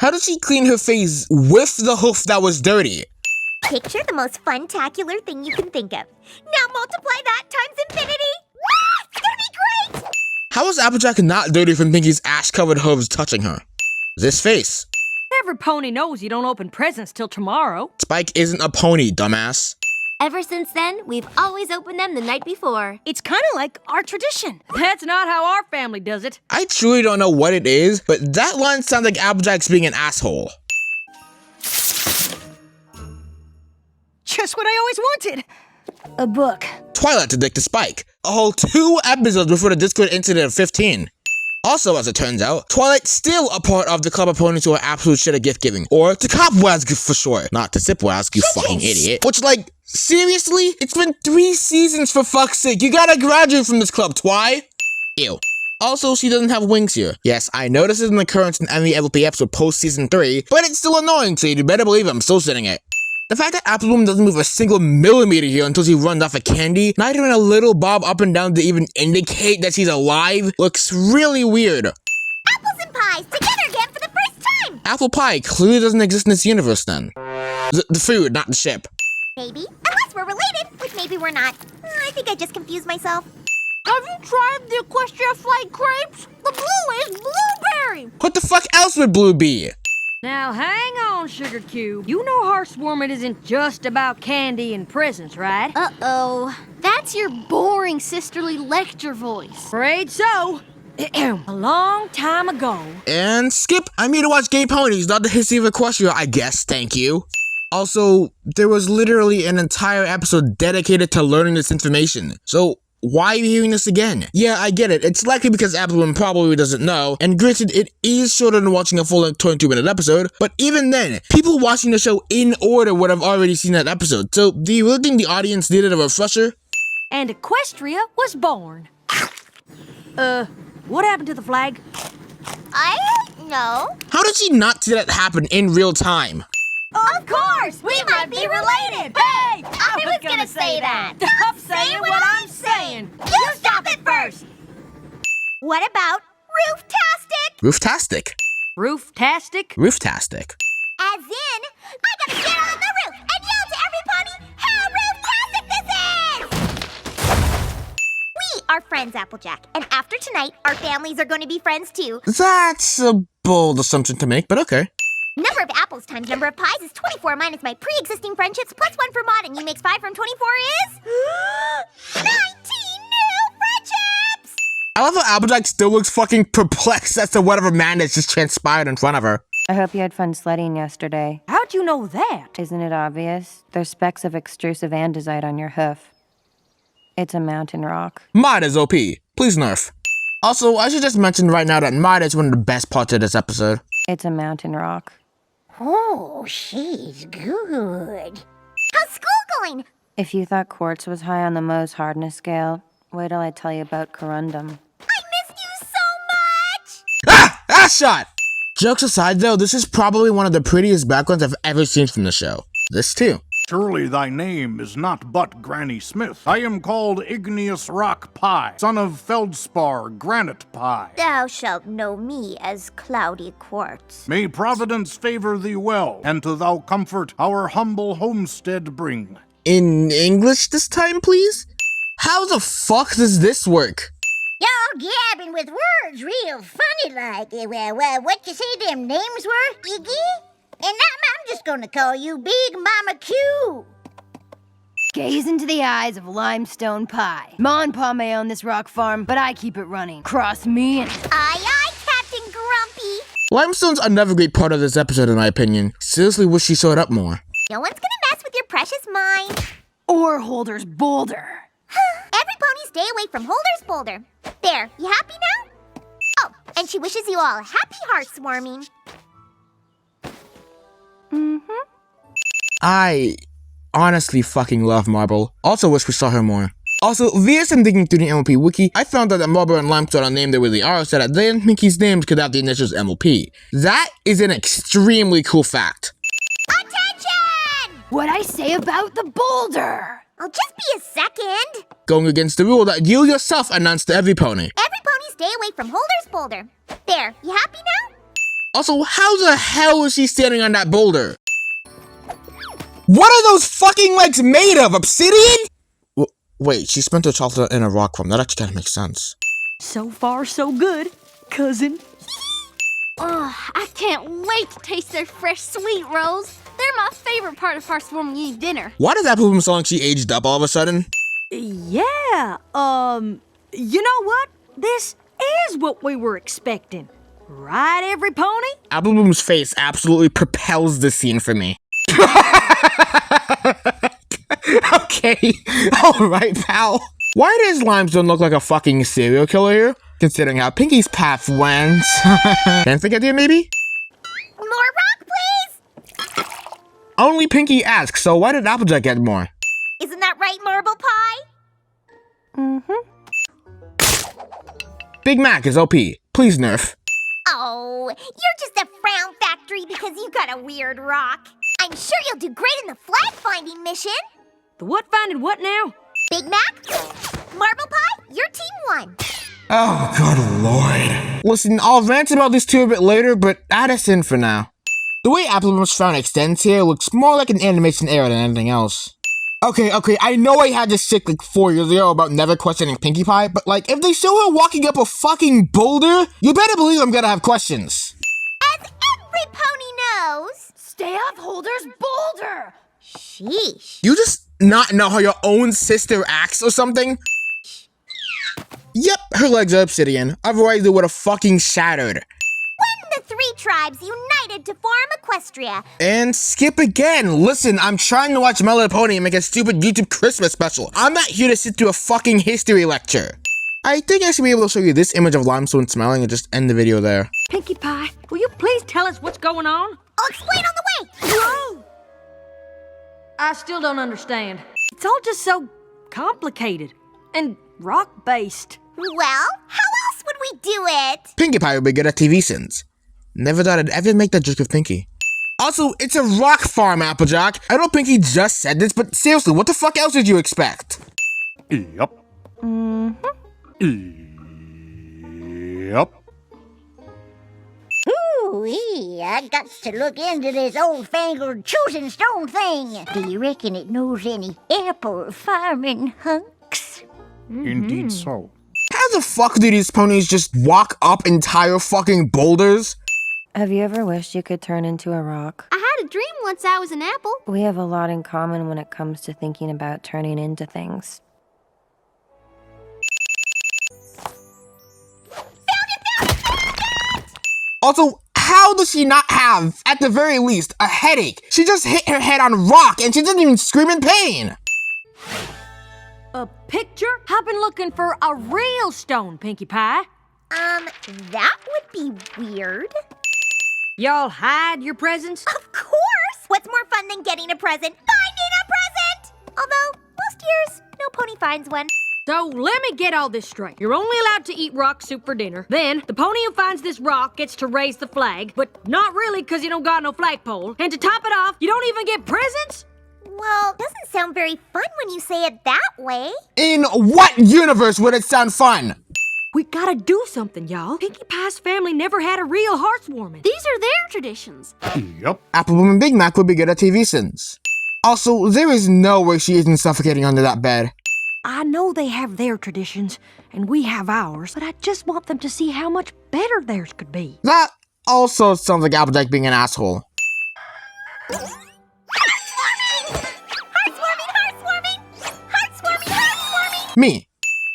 How did she clean her face with the hoof that was dirty? Picture the most fun-tacular thing you can think of. Now multiply that times infinity. It's gonna be great! How is Applejack not dirty from Pinky's ash-covered hooves touching her? This face. Every pony knows you don't open presents till tomorrow. Spike isn't a pony, dumbass. Ever since then, we've always opened them the night before. It's kind of like our tradition. That's not how our family does it. I truly don't know what it is, but that line sounds like Applejack's being an asshole. Just what I always wanted. A book. Twilight to dick to Spike. A whole 2 episodes before the Discord incident of 15. Also, as it turns out, Twilight's still a part of the club of ponies who are absolute shit at gift giving. Or to Copwazg for short. Not to Sipwazg, you fucking idiot. Which, like, seriously? It's been 3 seasons for fuck's sake. You gotta graduate from this club, Twi. Ew. Also, she doesn't have wings here. Yes, I know this isn't occurrence in any MLP episode post season 3, but it's still annoying, so you better believe I'm still sitting it. The fact that Apple Bloom doesn't move a single millimeter here until she runs off a candy, not even a little bob up and down to even indicate that she's alive, looks really weird. Apples and pies, together again for the first time! Apple pie clearly doesn't exist in this universe then. The food, not the ship. Maybe, unless we're related, which maybe we're not. I think I just confused myself. Have you tried the Equestria Flight crepes? The blue is blueberry. What the fuck else would blue be? Now hang on, Sugar Cube. You know Hearthswarming isn't just about candy and presents, right? Uh-oh. That's your boring sisterly lecture voice. Afraid so. A long time ago. And skip. I'm here to watch gay ponies, not the history of Equestria, I guess, thank you. Also, there was literally an entire episode dedicated to learning this information. So, why are you hearing this again? Yeah, I get it. It's likely because Appleman probably doesn't know, and granted, it is shorter than watching a full-length 22-minute episode, but even then, people watching the show in order would have already seen that episode, so do you really think the audience needed a refresher? And Equestria was born. What happened to the flag? I don't know. How did she not see that happen in real time? Of course! We might be related! Hey! I was gonna say that! Stop saying what I'm saying! You stop it first! What about Rooftastic? Rooftastic. Rooftastic? Rooftastic. As in, I gotta get on the roof and yell to every pony how rooftastic this is! We are friends, Applejack, and after tonight, our families are going to be friends too. That's a bold assumption to make, but okay. Number of apples times number of pies is 24 minus my pre-existing friendships plus 1 for Maud, and you makes 5 from 24 is 19 new friendships! I love how Applejack still looks fucking perplexed as to whatever madness just transpired in front of her. I hope you had fun sledding yesterday. How'd you know that? Isn't it obvious? There's specks of extrusive andesite on your hoof. It's a mountain rock. Maud is OP. Please nerf. Also, I should just mention right now that Maud is one of the best parts of this episode. It's a mountain rock. Oh, she's good. How's school going? If you thought quartz was high on the Mohs hardness scale, wait till I tell you about corundum. I missed you so much! Ah! Ass shot! Jokes aside though, this is probably one of the prettiest backgrounds I've ever seen from the show. This too. Surely thy name is not but Granny Smith. I am called Igneous Rock Pie, son of Feldspar Granite Pie. Thou shalt know me as Cloudy Quartz. May Providence favor thee well, and to thou comfort our humble homestead bring. In English this time, please? How the fuck does this work? Y'all gabbing with words real funny like. Well, what you say them names were, Iggy? And I'm just gonna call you Big Mama Q. Gaze into the eyes of limestone pie. Ma and Pa may own this rock farm, but I keep it running. Cross me and... Aye, Captain Grumpy. Limestone's another great part of this episode in my opinion. Seriously wish she showed up more. No one's gonna mess with your precious mind. Ore Holder's boulder. Every pony stay away from Holder's boulder. There, you happy now? Oh, and she wishes you all happy hearthswarming. I honestly fucking love Marble. Also wish we saw her more. Also, via some digging through the MLP wiki, I found out that Marble and Limestone are named the way they are so that they and Mickey's names could have the initials MLP. That is an extremely cool fact. Attention! What'd I say about the boulder? I'll just be a second. Going against the rule that you yourself announced to every pony. Every pony stay away from Holder's boulder. There, you happy now? Also, how the hell is she standing on that boulder? What are those fucking legs made of? Obsidian? Wait, she spent her childhood in a rock form. That actually kind of makes sense. So far, so good, cousin. Ugh, I can't wait to taste their fresh sweet rolls. They're my favorite part of Hearthswarming Eve dinner. Why does Apple Bloom sound like she aged up all of a sudden? Yeah, you know what? This is what we were expecting. Right, every pony? Apple Bloom's face absolutely propels the scene for me. Okay, alright, pal. Why does Limestone look like a fucking serial killer here? Considering how Pinky's path went. Can think idea, maybe? More rock, please! Only Pinky asks, so why did Applejack get more? Isn't that right, Marble Pie? Big Mac is OP. Please nerf. Oh, you're just a frown factory because you got a weird rock. I'm sure you'll do great in the flag finding mission. The what finding what now? Big Mac, Marble Pie, your team won. Oh, good lord. Listen, I'll rant about this too a bit later, but add us in for now. The way Apple Bloom's frown extends here looks more like an animation error than anything else. Okay, I know I had this shit like 4 years ago about never questioning Pinkie Pie, but like, if they show her walking up a fucking boulder, you better believe I'm gonna have questions. As every pony knows. Stay off Holder's boulder! Sheesh. You just not know how your own sister acts or something? Yep, her legs are obsidian, otherwise they would have fucking shattered. When the three tribes united to form Equestria, And skip again. Listen, I'm trying to watch My Little Pony and make a stupid YouTube Christmas special. I'm not here to sit through a fucking history lecture. I think I should be able to show you this image of Limestone smelling and just end the video there. Pinkie Pie, will you please tell us what's going on? I'll explain on the way. Whoa! I still don't understand. It's all just so complicated and rock-based. Well, how else would we do it? Pinkie Pie would be good at TV sins. Never thought I'd ever make that joke with Pinkie. Also, it's a rock farm, Applejack. I know Pinkie just said this, but seriously, what the fuck else did you expect? Yep. Yep. Ooh-wee, I got to look into this old-fangled choosing stone thing. Do you reckon it knows any apple farming hunks? Indeed so. How the fuck do these ponies just walk up entire fucking boulders? Have you ever wished you could turn into a rock? I had a dream once I was an apple. We have a lot in common when it comes to thinking about turning into things. Also, how does she not have, at the very least, a headache? She just hit her head on rock and she didn't even scream in pain. A picture? I've been looking for a real stone, Pinkie Pie. That would be weird. Y'all hide your presents? Of course! What's more fun than getting a present? Finding a present! Although, most years, no pony finds one. So let me get all this straight. You're only allowed to eat rock soup for dinner. Then, the pony who finds this rock gets to raise the flag, but not really because you don't got no flagpole. And to top it off, you don't even get presents? Well, doesn't sound very fun when you say it that way. In what universe would it sound fun? We gotta do something, y'all. Pinkie Pie's family never had a real heartwarming. These are their traditions. Yep. Apple Bloom and Big Mac would be good at TV sins. Also, there is no way she isn't suffocating under that bed. I know they have their traditions, and we have ours, but I just want them to see how much better theirs could be. That also sounds like Applejack being an asshole. Heartwarming! Me.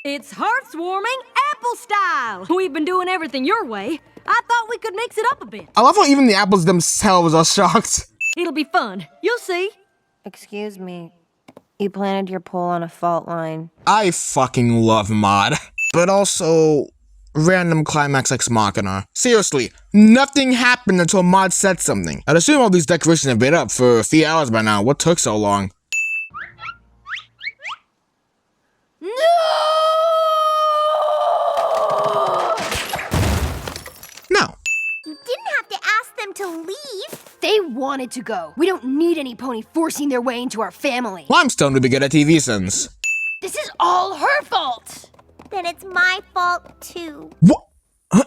It's heartwarming apple style. We've been doing everything your way. I thought we could mix it up a bit. I love how even the apples themselves are shocked. It'll be fun. You'll see. Excuse me. You planted your pole on a fault line. I fucking love mod. But also, random climax ex machina. Seriously, nothing happened until mod said something. I'd assume all these decorations have been up for a few hours by now. What took so long? No. You didn't have to ask them to leave. They wanted to go. We don't need any pony forcing their way into our family. Limestone would be good at TV sins. This is all her fault. Then it's my fault, too. What? Huh?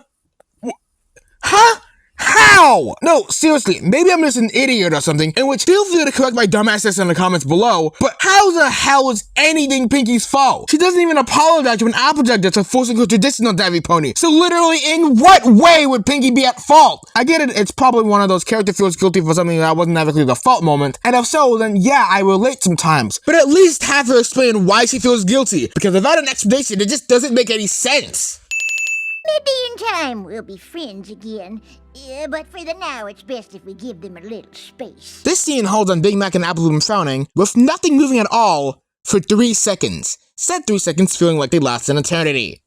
Huh? How? How? No, seriously, maybe I'm just an idiot or something, in which feel free to correct my dumbasses in the comments below, but how the hell is anything Pinky's fault? She doesn't even apologize to an Applejack that's forcing her tradition on every pony. So literally, in what way would Pinky be at fault? I get it, it's probably one of those character feels guilty for something that wasn't actually the fault moment, and if so, then yeah, I relate sometimes. But at least have her explain why she feels guilty, because without an explanation, it just doesn't make any sense. Maybe in time we'll be friends again. But for the now, it's best if we give them a little space. This scene holds on Big Mac and Appleblossom frowning, with nothing moving at all, for 3 seconds. Said 3 seconds feeling like they last an eternity.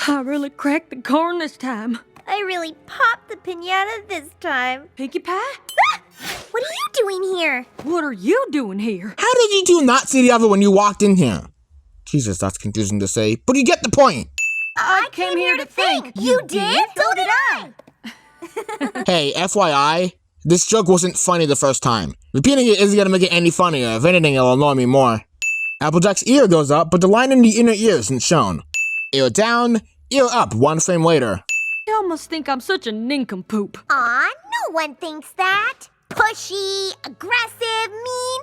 I really cracked the corn this time. I really popped the piñata this time. Pinkie Pie? Ah! What are you doing here? What are you doing here? How did you two not see the other when you walked in here? Jesus, that's confusing to say, but you get the point. I came here to think. You did? So did I. Hey, FYI, this joke wasn't funny the first time. Repeating it isn't gonna make it any funnier. If anything, it'll annoy me more. Applejack's ear goes up, but the line in the inner ear isn't shown. Ear down, ear up 1 frame later. Y'all must think I'm such a nincompoop. Aw, no one thinks that. Pushy, aggressive, mean.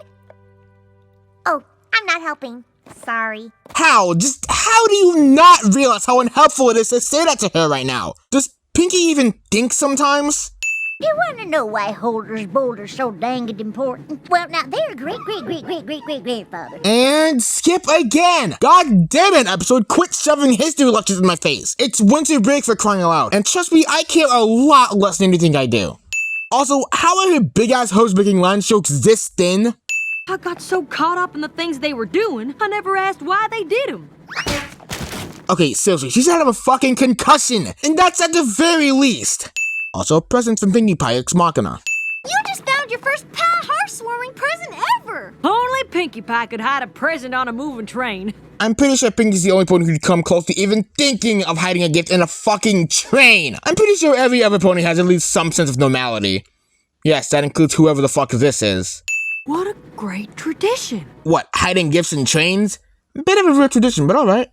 Oh, I'm not helping. Sorry. How? Just how do you not realize how unhelpful it is to say that to her right now? Does Pinky even think sometimes? You want to know why Holder's Boulder's so dang important? Well, now, they're great-great-great-great-great-great-grandfather. And skip again! God damn it, episode, quit shoving history lectures in my face. It's winter break for crying out loud, and trust me, I care a lot less than anything I do. Also, how are her big-ass hoes making line jokes this thin? I got so caught up in the things they were doing, I never asked why they did them. Okay, seriously, she's out of a fucking concussion, and that's at the very least. Also, a present from Pinkie Pie Ex Machina. You just found your first pie heartwarming present ever! Only Pinkie Pie could hide a present on a moving train. I'm pretty sure Pinky's the only pony who could come close to even thinking of hiding a gift in a fucking train. I'm pretty sure every other pony has at least some sense of normality. Yes, that includes whoever the fuck this is. What a great tradition. What, hiding gifts in trains? Bit of a weird tradition, but alright.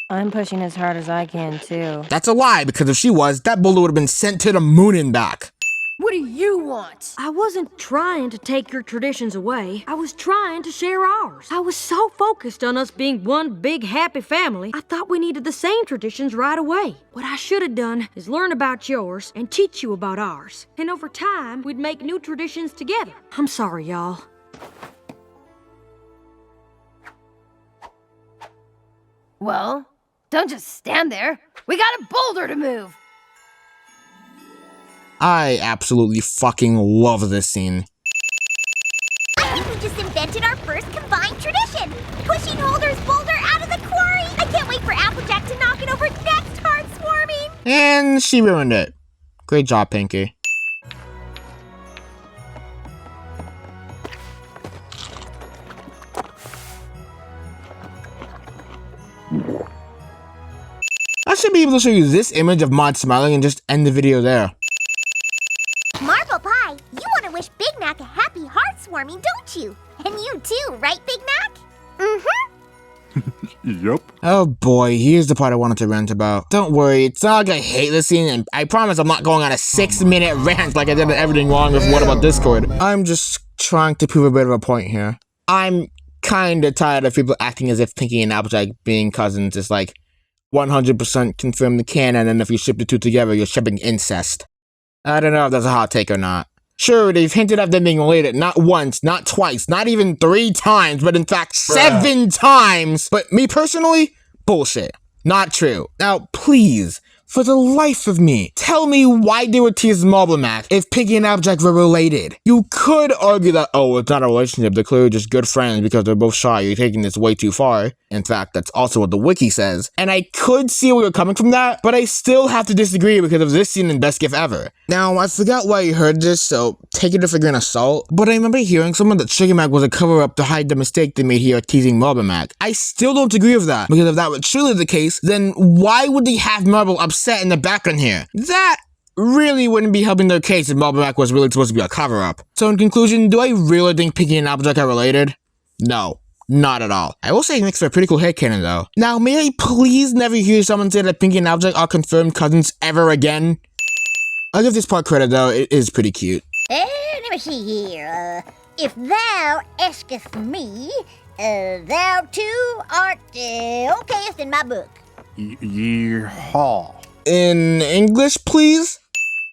I'm pushing as hard as I can, too. That's a lie, because if she was, that boulder would have been sent to the moon and back. What do you want? I wasn't trying to take your traditions away. I was trying to share ours. I was so focused on us being one big happy family, I thought we needed the same traditions right away. What I should have done is learn about yours and teach you about ours. And over time, we'd make new traditions together. I'm sorry, y'all. Well, don't just stand there. We got a boulder to move. I absolutely fucking love this scene. I think we just invented our first combined tradition. Pushing Holder's Boulder out of the quarry. I can't wait for Applejack to knock it over next Hearthswarming. And she ruined it. Great job, Pinky. I should be able to show you this image of Maud smiling and just end the video there. Marble Pie, you want to wish Big Mac a happy Hearthswarming, don't you? And you too, right, Big Mac? Mm-hmm. Yup. Oh boy, here's the part I wanted to rant about. Don't worry, it's not like I hate this scene, and I promise I'm not going on a 6-minute rant like I did Everything Wrong with What About Discord. I'm just trying to prove a bit of a point here. I'm kinda tired of people acting as if Pinky and Applejack being cousins is like 100% confirm the canon, and if you ship the two together, you're shipping incest. I don't know if that's a hot take or not. Sure, they've hinted at them being related not once, not twice, not even 3 times, but in fact 7 times. But me personally, bullshit. Not true. Now, please, for the life of me, tell me why they would tease Marble Mac if Pinky and Applejack were related. You could argue that, oh, it's not a relationship, they're clearly just good friends because they're both shy, you're taking this way too far. In fact, that's also what the wiki says. And I could see where you're coming from that, but I still have to disagree because of this scene in Best Gift Ever. Now, I forgot why you heard this, so take it with a grain of salt, but I remember hearing someone that Sugar Mac was a cover-up to hide the mistake they made here teasing Marble Mac. I still don't agree with that, because if that were truly the case, then why would they have Marble upset in the background here? That really wouldn't be helping their case if Marble Mac was really supposed to be a cover-up. So in conclusion, do I really think Pinky and Applejack are related? No. Not at all. I will say it makes for a pretty cool headcanon though. Now, may I please never hear someone say that Pinky and Applejack are confirmed cousins ever again? I'll give this part credit though, it is pretty cute. Let me see here. If thou asketh me, thou too art okayest in my book. Yeehaw. In English, please?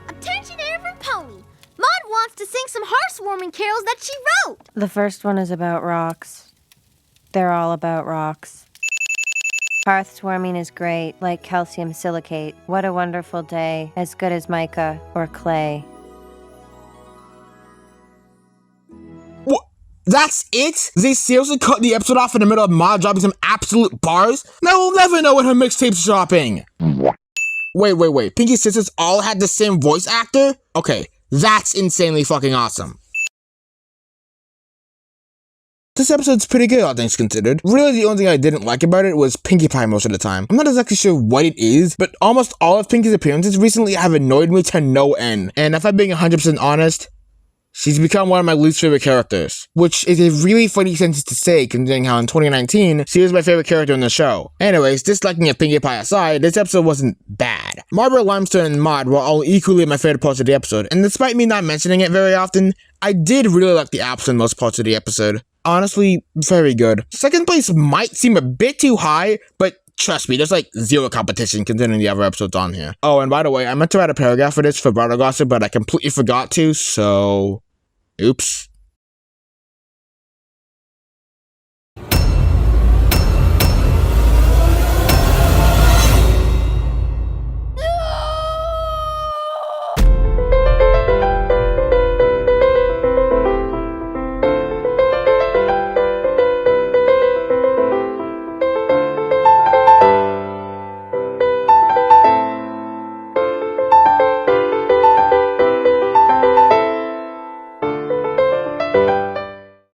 Attention every pony! Maud wants to sing some heartwarming carols that she wrote. The first one is about rocks. They're all about rocks. Hearth swarming is great, like calcium silicate. What a wonderful day, as good as mica or clay. What? That's it? They seriously cut the episode off in the middle of Ma dropping some absolute bars? Now we'll never know when her mixtape's dropping. Wait. Pinky's sisters all had the same voice actor? Okay, that's insanely fucking awesome. This episode's pretty good, all things considered. Really, the only thing I didn't like about it was Pinkie Pie most of the time. I'm not exactly sure what it is, but almost all of Pinkie's appearances recently have annoyed me to no end. And if I'm being 100% honest, she's become one of my least favorite characters. Which is a really funny sentence to say, considering how in 2019, she was my favorite character in the show. Anyways, disliking of Pinkie Pie aside, this episode wasn't bad. Margaret, Limestone, and Maud were all equally my favorite parts of the episode, and despite me not mentioning it very often, I did really like the apps in most parts of the episode. Honestly, very good. Second place might seem a bit too high, but trust me, there's like zero competition considering the other episodes on here. Oh, and by the way, I meant to write a paragraph for this for Brother Gossip, but I completely forgot to, so oops.